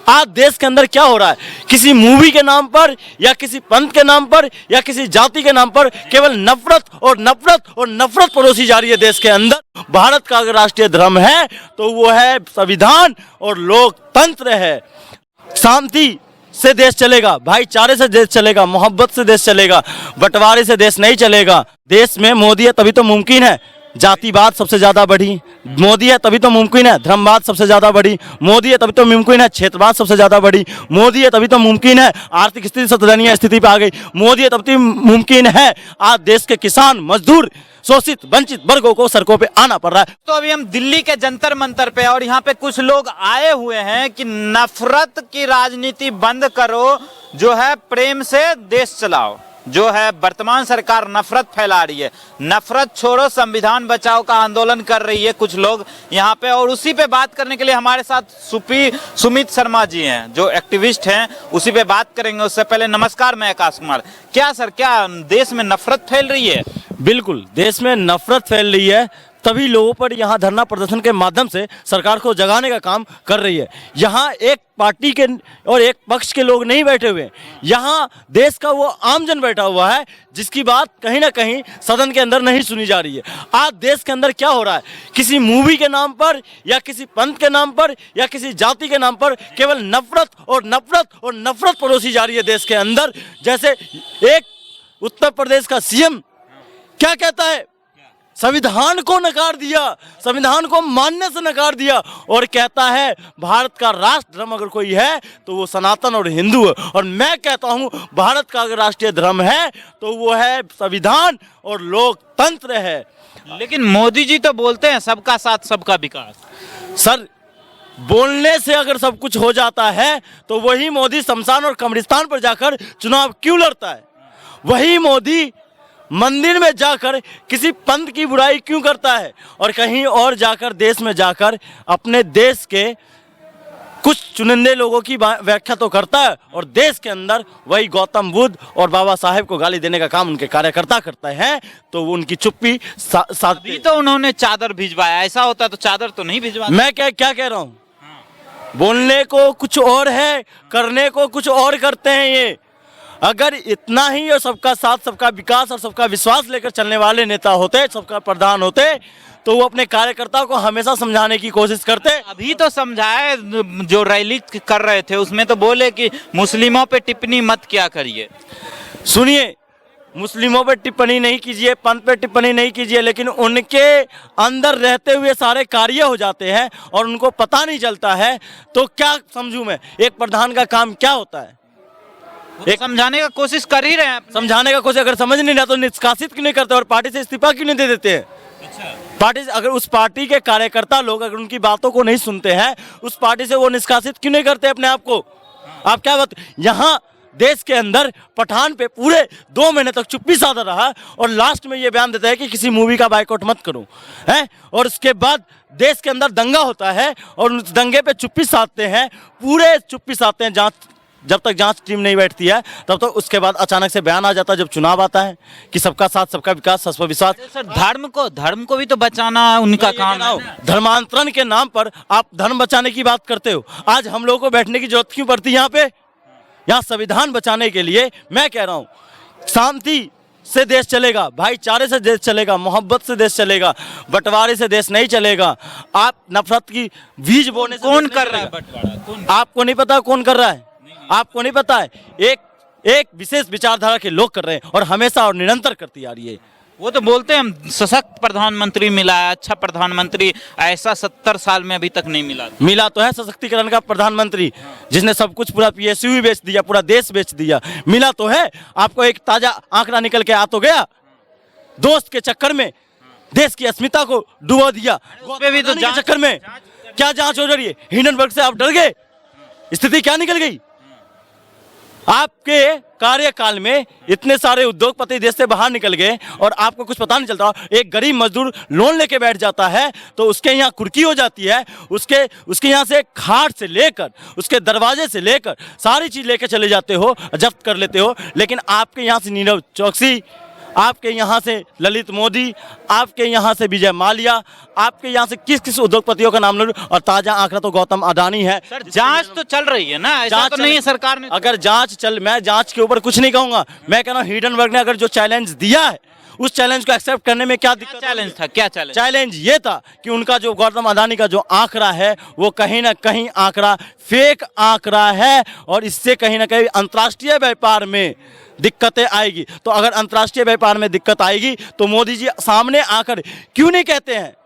आज देश के अंदर क्या हो रहा है, किसी मूवी के नाम पर या किसी पंथ के नाम पर या किसी जाति के नाम पर केवल नफरत और नफरत और नफरत परोसी जा रही है देश के अंदर। भारत का अगर राष्ट्रीय धर्म है तो वो है संविधान और लोकतंत्र है। शांति से देश चलेगा, भाईचारे से देश चलेगा, मोहब्बत से देश चलेगा, बंटवारे से देश नहीं चलेगा। देश में मोदी है तभी तो मुमकिन है जातिवाद सबसे ज्यादा बढ़ी, मोदी है तभी तो मुमकिन है धर्मवाद सबसे ज्यादा बढ़ी, मोदी है तभी तो मुमकिन है क्षेत्रवाद सबसे ज्यादा बढ़ी, मोदी है तभी तो मुमकिन है आर्थिक स्थिति शोचनीय स्थिति पे आ गई, मोदी है तभी मुमकिन है आज देश के किसान मजदूर शोषित वंचित वर्गों को सड़कों पे आना पड़ रहा है। तो अभी हम दिल्ली के जंतर मंतर पे और यहाँ पे कुछ लोग आए हुए हैं कि नफरत की राजनीति बंद करो, जो है प्रेम से देश चलाओ। जो है वर्तमान सरकार नफरत फैला रही है, नफरत छोड़ो संविधान बचाओ का आंदोलन कर रही है कुछ लोग यहाँ पे। और उसी पे बात करने के लिए हमारे साथ सुमित शर्मा जी हैं जो एक्टिविस्ट हैं, उसी पे बात करेंगे। उससे पहले नमस्कार, मैं आकाश कुमार। क्या सर, क्या देश में नफरत फैल रही है? बिल्कुल देश में नफरत फैल रही है, तभी लोगों पर यहाँ धरना प्रदर्शन के माध्यम से सरकार को जगाने का काम कर रही है। यहाँ एक पार्टी के और एक पक्ष के लोग नहीं बैठे हुए, यहाँ देश का वो आमजन बैठा हुआ है जिसकी बात कहीं ना कहीं सदन के अंदर नहीं सुनी जा रही है। आज देश के अंदर क्या हो रहा है, किसी मूवी के नाम पर या किसी पंथ के नाम पर या किसी जाति के नाम पर केवल नफरत और नफरत और नफरत परोसी जा रही है देश के अंदर। जैसे एक उत्तर प्रदेश का सीएम क्या कहता है, संविधान को नकार दिया, संविधान को मानने से नकार दिया और कहता है भारत का राष्ट्र धर्म अगर कोई है तो वो सनातन और हिंदू है। और मैं कहता हूं भारत का अगर राष्ट्रीय धर्म है तो वो है संविधान और लोकतंत्र है। लेकिन मोदी जी तो बोलते हैं सबका साथ सबका विकास। सर, बोलने से अगर सब कुछ हो जाता है तो वही मोदी शमशान और कब्रिस्तान पर जाकर चुनाव क्यों लड़ता है? वही मोदी मंदिर में जाकर किसी पंथ की बुराई क्यों करता है और कहीं और जाकर देश में जाकर अपने देश के कुछ चुनिंदे लोगों की व्याख्या तो करता है और देश के अंदर वही गौतम बुद्ध और बाबा साहेब को गाली देने का काम उनके कार्यकर्ता करते हैं। तो वो उनकी चुप्पी अभी तो उन्होंने चादर भिजवाया, ऐसा होता तो चादर तो नहीं भिजवा। मैं क्या कह रहा हूँ, बोलने को कुछ और है, करने को कुछ और करते हैं ये। अगर इतना ही और सबका साथ सबका विकास और सबका विश्वास लेकर चलने वाले नेता होते, सबका प्रधान होते, तो वो अपने कार्यकर्ताओं को हमेशा समझाने की कोशिश करते। अभी तो समझाए, जो रैली कर रहे थे उसमें तो बोले कि मुस्लिमों पे टिप्पणी मत किया करिए। सुनिए, मुस्लिमों पे टिप्पणी नहीं कीजिए, पंथ पे टिप्पणी नहीं कीजिए, लेकिन उनके अंदर रहते हुए सारे कार्य हो जाते हैं और उनको पता नहीं चलता है तो क्या समझूं मैं? एक प्रधान का काम क्या होता है? एक समझाने का कोशिश कर ही रहे हैं, समझाने का कोशिश, अगर समझ नहीं रहा तो निष्कासित क्यों नहीं करते और पार्टी से इस्तीफा क्यों नहीं दे देते हैं? अच्छा। पार्टी से अगर उस पार्टी के कार्यकर्ता लोग अगर उनकी बातों को नहीं सुनते हैं, उस पार्टी से वो निष्कासित क्यों नहीं करते अपने आप को? आप क्या बात, यहाँ देश के अंदर पठान पे पूरे 2 महीने तक चुप्पी साधा रहा और लास्ट में ये बयान देता है कि किसी मूवी का बाइकआउट मत करो, है? और उसके बाद देश के अंदर दंगा होता है और उस दंगे पे चुप्पी साधते हैं, पूरे चुप्पी साधते हैं जब तक जांच टीम नहीं बैठती है तब तक। उसके बाद अचानक से बयान आ जाता है जब चुनाव आता है कि सबका साथ सबका विकास सबका विश्वास। सर, धर्म को भी तो बचाना उनका काम है। धर्मांतरण के नाम पर आप धर्म बचाने की बात करते हो। आज हम लोगों को बैठने की जरूरत क्यों पड़ती है यहाँ पे? यहाँ संविधान बचाने के लिए मैं कह रहा हूँ शांति से देश चलेगा, भाईचारे से देश चलेगा, मोहब्बत से देश चलेगा, बंटवारे से देश नहीं चलेगा। आप नफरत की बीज बोने से कौन कर रहा है बंटवारा? आपको नहीं पता कौन कर रहा है? आपको नहीं पता है? एक विशेष विचारधारा के लोग कर रहे हैं और हमेशा और निरंतर करती आ रही है। वो तो बोलते हैं हम सशक्त प्रधानमंत्री मिला है, अच्छा प्रधानमंत्री, ऐसा 70 साल में अभी तक नहीं मिला तो है सशक्तिकरण का प्रधानमंत्री जिसने सब कुछ पूरा PSU भी बेच दिया, पूरा देश बेच दिया। मिला तो है, आपको एक ताजा आंकड़ा निकल के आ तो गया। दोस्त के चक्कर में देश की अस्मिता को डुबो दिया, भी तो चक्कर में क्या जांच हो रही है? हिंडनबर्ग से आप डर गए, स्थिति क्या निकल गई? आपके कार्यकाल में इतने सारे उद्योगपति देश से बाहर निकल गए और आपको कुछ पता नहीं चलता। एक गरीब मजदूर लोन लेके बैठ जाता है तो उसके यहाँ कुर्की हो जाती है, उसके यहाँ से खाट से लेकर उसके दरवाजे से लेकर सारी चीज लेके चले जाते हो, जब्त कर लेते हो। लेकिन आपके यहाँ से नीरव चौकसी, आपके यहाँ से ललित मोदी, आपके यहाँ से विजय माल्या, आपके यहाँ से किस किस उद्योगपतियों का नाम लो, और ताजा आंकड़ा तो गौतम अडानी है। सर जांच तो चल रही है ना, ऐसा तो नहीं है सरकार ने। अगर मैं जांच के ऊपर कुछ नहीं कहूंगा, मैं कह रहा हूँ हिडनबर्ग ने अगर जो चैलेंज दिया है उस चैलेंज को एक्सेप्ट करने में क्या दिक्कत? चैलेंज था, क्या चैलेंज? चैलेंज ये था कि उनका जो गौतम अडानी का जो आंकड़ा है वो कहीं ना कहीं आंकड़ा फेक आंकड़ा है, और इससे कहीं ना कहीं अंतर्राष्ट्रीय व्यापार में दिक्कतें आएगी। तो अगर अंतर्राष्ट्रीय व्यापार में दिक्कत आएगी तो मोदी जी सामने आकर क्यों नहीं कहते हैं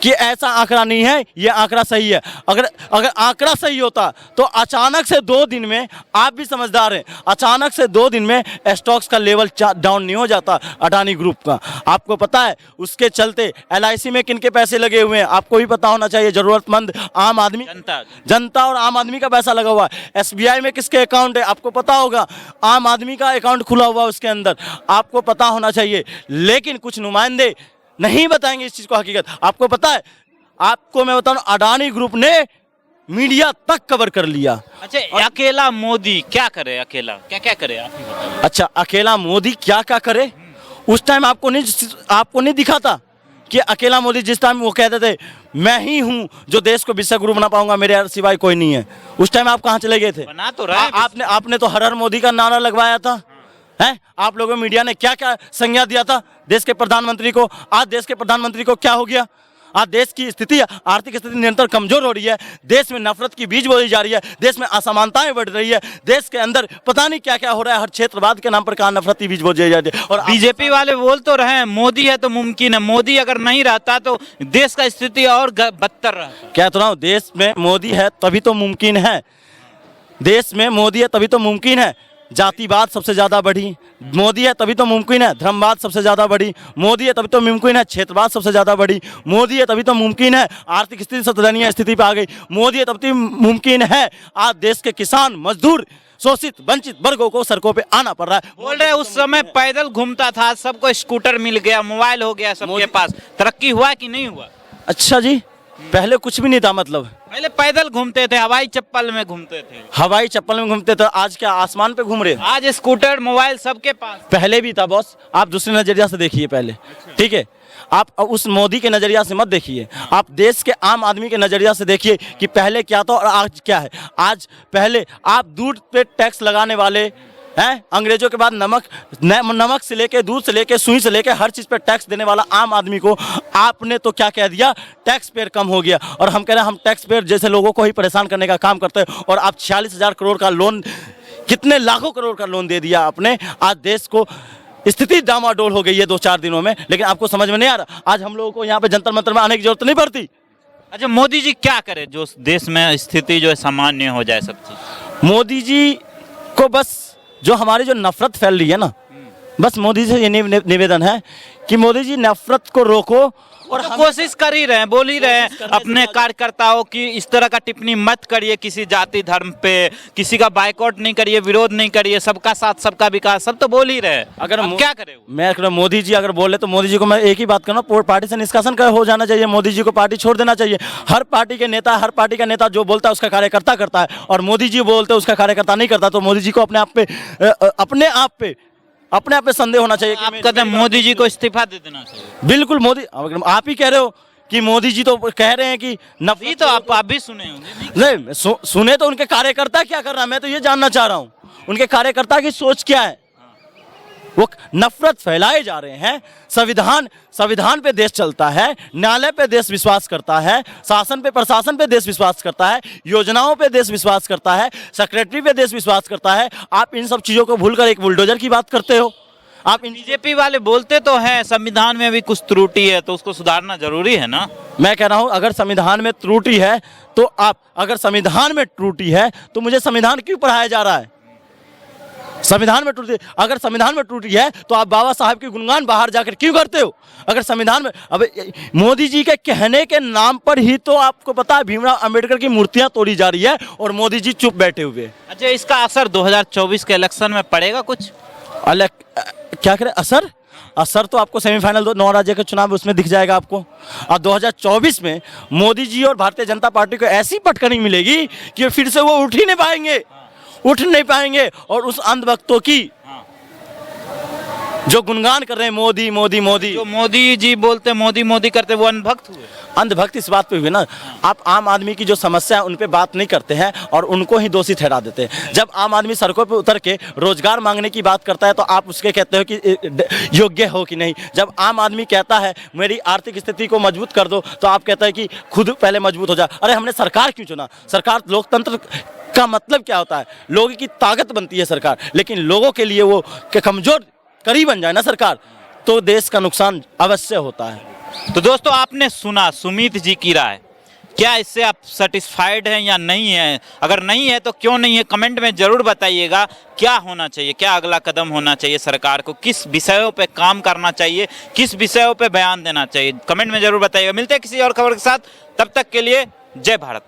कि ऐसा आंकड़ा नहीं है, ये आंकड़ा सही है? अगर आंकड़ा सही होता तो अचानक से 2 दिन में, आप भी समझदार हैं, अचानक से 2 दिन में स्टॉक्स का लेवल डाउन नहीं हो जाता अडानी ग्रुप का। आपको पता है उसके चलते LIC में किन के पैसे लगे हुए हैं, आपको भी पता होना चाहिए। जरूरतमंद आम आदमी, जनता और आम आदमी का पैसा लगा हुआ है। SBI में किसके अकाउंट है आपको पता होगा, आम आदमी का अकाउंट खुला हुआ उसके अंदर, आपको पता होना चाहिए। लेकिन कुछ नुमाइंदे नहीं बताएंगे इस चीज को हकीकत। आपको पता है, आपको मैं बताऊं, अडानी ग्रुप ने मीडिया तक कवर कर लिया। अच्छा अकेला मोदी क्या करे, अकेला क्या क्या करे आप ही बताइए। अच्छा अकेला मोदी क्या क्या करे? उस टाइम आपको नहीं दिखा था कि अकेला मोदी, जिस टाइम वो कहते थे मैं ही हूं जो देश को विश्व गुरु बना पाऊंगा, मेरे सिवाय कोई नहीं है, उस टाइम आप कहां चले गए थे? बना तो रहा आपने तो हर हर मोदी का नारा लगवाया था, हैं? आप लोगों मीडिया ने क्या क्या संज्ञा दिया था देश के प्रधानमंत्री को? आज देश के प्रधानमंत्री को क्या हो गया? आज देश की स्थिति, आर्थिक स्थिति निरंतर कमजोर हो रही है, देश में नफरत की बीज बोई जा रही है, देश में असमानताएं बढ़ रही है, देश के अंदर पता नहीं क्या क्या हो रहा है, हर क्षेत्रवाद के नाम पर कहाँ नफरत की बीज बोई जा रही है। और बीजेपी वाले बोल तो रहे हैं मोदी है तो मुमकिन है, मोदी अगर नहीं रहता तो देश का स्थिति और बदतर रहता। क्या तो रहा हूँ, देश में मोदी है तभी तो मुमकिन है, देश में मोदी है तभी तो मुमकिन है। जातिवाद सबसे ज्यादा बढ़ी, मोदी है तभी तो मुमकिन है। धर्मवाद सबसे ज्यादा बढ़ी, मोदी है तभी तो मुमकिन है। क्षेत्रवाद सबसे ज्यादा बढ़ी, मोदी है तभी तो मुमकिन है। आर्थिक स्थिति सतदयनीय स्थिति पे आ गई, मोदी है तभी तो मुमकिन है। आज देश के किसान, मजदूर, शोषित वंचित वर्गों को सड़कों पे आना पड़ रहा है। बोल रहे उस समय पैदल घूमता था, सबको स्कूटर मिल गया, मोबाइल हो गया सबके पास, तरक्की हुआ कि नहीं हुआ? अच्छा जी, पहले कुछ भी नहीं था, मतलब पहले पैदल घूमते थे, हवाई चप्पल में घूमते थे, हवाई चप्पल में घूमते थे। आज क्या आसमान पे घूम रहे हैं? आज स्कूटर मोबाइल सबके पास। पहले भी था बॉस, आप दूसरे नजरिया से देखिए पहले, ठीक है? आप उस मोदी के नजरिया से मत देखिए, आप देश के आम आदमी के नजरिया से देखिए कि पहले क्या था और आज क्या है। आज पहले आप दूध पे टैक्स लगाने वाले हैं, अंग्रेजों के बाद नमक से लेके, दूध से लेके, सुई से लेके हर चीज पे टैक्स देने वाला आम आदमी को आपने तो क्या कह दिया, टैक्स पेयर कम हो गया। और हम कह रहे हैं हम टैक्स पेयर जैसे लोगों को ही परेशान करने का काम करते हैं। और आप 46,000 करोड़ का लोन, कितने लाखों करोड़ का लोन दे दिया आपने। आज देश को स्थिति डामाडोल हो गई है 2-4 दिनों में, लेकिन आपको समझ में नहीं आ रहा। आज हम लोगों को यहाँ पे जंतर मंतर में आने की जरूरत नहीं पड़ती। अच्छा मोदी जी क्या करे जो देश में स्थिति जो है सामान्य हो जाए सब चीज? मोदी जी को बस जो हमारी जो नफरत फैल रही है ना, बस मोदी जी से ये निवेदन है कि मोदी जी नफरत को रोको। और तो कोशिश कर ही रहे हैं, बोल ही रहे हैं अपने कार्यकर्ताओं की इस तरह का टिप्पणी मत करिए किसी जाति धर्म पे, किसी का बाइकआउट नहीं करिए, विरोध नहीं करिए, सबका साथ सबका विकास, सब तो बोल ही रहे हैं। अगर क्या करें? मैं मोदी जी अगर बोले तो मोदी जी को मैं एक ही बात करना, पार्टी से निष्कासन हो जाना चाहिए, मोदी जी को पार्टी छोड़ देना चाहिए। हर पार्टी के नेता, हर पार्टी का नेता जो बोलता है उसका कार्यकर्ता करता है, और मोदी जी बोलते हैं उसका कार्यकर्ता नहीं करता। तो मोदी जी को अपने आप पे संदेह होना चाहिए। आप कहते हैं मोदी जी को इस्तीफा दे देना चाहिए? बिल्कुल, मोदी, आप ही कह रहे हो कि मोदी जी तो कह रहे हैं कि नफरत, तो आप भी सुने होंगे। नहीं सुने तो उनके कार्यकर्ता क्या कर रहा है, मैं तो ये जानना चाह रहा हूँ उनके कार्यकर्ता की सोच क्या है। वो नफरत फैलाए जा रहे हैं। संविधान पे देश चलता है, न्यायालय पे देश विश्वास करता है, शासन पे प्रशासन पे देश विश्वास करता है, योजनाओं पे देश विश्वास करता है, सेक्रेटरी पे देश विश्वास करता है। आप इन सब चीजों को भूलकर एक बुलडोजर की बात करते हो। आप बीजेपी वाले बोलते तो हैं संविधान में भी कुछ त्रुटि है तो उसको सुधारना जरूरी है ना। मैं कह रहा हूं अगर संविधान में त्रुटि है तो अगर संविधान में त्रुटि है तो मुझे संविधान क्यों पढ़ाया जा रहा है? संविधान में त्रुटि, अगर संविधान में त्रुटि है तो आप बाबा साहब के गुणगान बाहर जाकर क्यों करते हो? अगर संविधान में, अब मोदी जी के कहने के नाम पर ही तो आपको पता है भीमराव अंबेडकर की मूर्तियां तोड़ी जा रही है और मोदी जी चुप बैठे हुए। अच्छा, इसका असर 2024 के इलेक्शन में पड़ेगा कुछ? क्या करें असर तो आपको सेमीफाइनल 9 राज्य के चुनाव उसमें दिख जाएगा आपको। और 2024 में मोदी जी और भारतीय जनता पार्टी को ऐसी पटकनी मिलेगी कि फिर से वो उठ नहीं पाएंगे। और उस अंधभक्तों की जो गुणगान कर रहे हैं मोदी मोदी मोदी, जो मोदी जी बोलते मोदी मोदी करते वो अनभक्त हुए। अंधभक्त इस बात पे हुई ना, आप आम आदमी की जो समस्या है उन पे बात नहीं करते हैं और उनको ही दोषी ठहरा देते हैं। जब आम आदमी सड़कों पे उतर के रोजगार मांगने की बात करता है तो आप उसके कहते हो कि योग्य हो कि नहीं। जब आम आदमी कहता है मेरी आर्थिक स्थिति को मजबूत कर दो तो आप कहते हैं कि खुद पहले मजबूत हो जा। अरे हमने सरकार क्यों चुना? सरकार, लोकतंत्र का मतलब क्या होता है? लोगों की ताकत बनती है सरकार, लेकिन लोगों के लिए वो कमजोर करी बन जाए ना सरकार, तो देश का नुकसान अवश्य होता है। तो दोस्तों आपने सुना सुमित जी की राय, क्या इससे आप सेटिस्फाइड हैं या नहीं है? अगर नहीं है तो क्यों नहीं है, कमेंट में जरूर बताइएगा। क्या होना चाहिए, क्या अगला कदम होना चाहिए सरकार को, किस विषयों पे काम करना चाहिए, किस विषयों पे बयान देना चाहिए, कमेंट में जरूर बताइएगा। मिलते हैं किसी और खबर के साथ, तब तक के लिए जय भारत।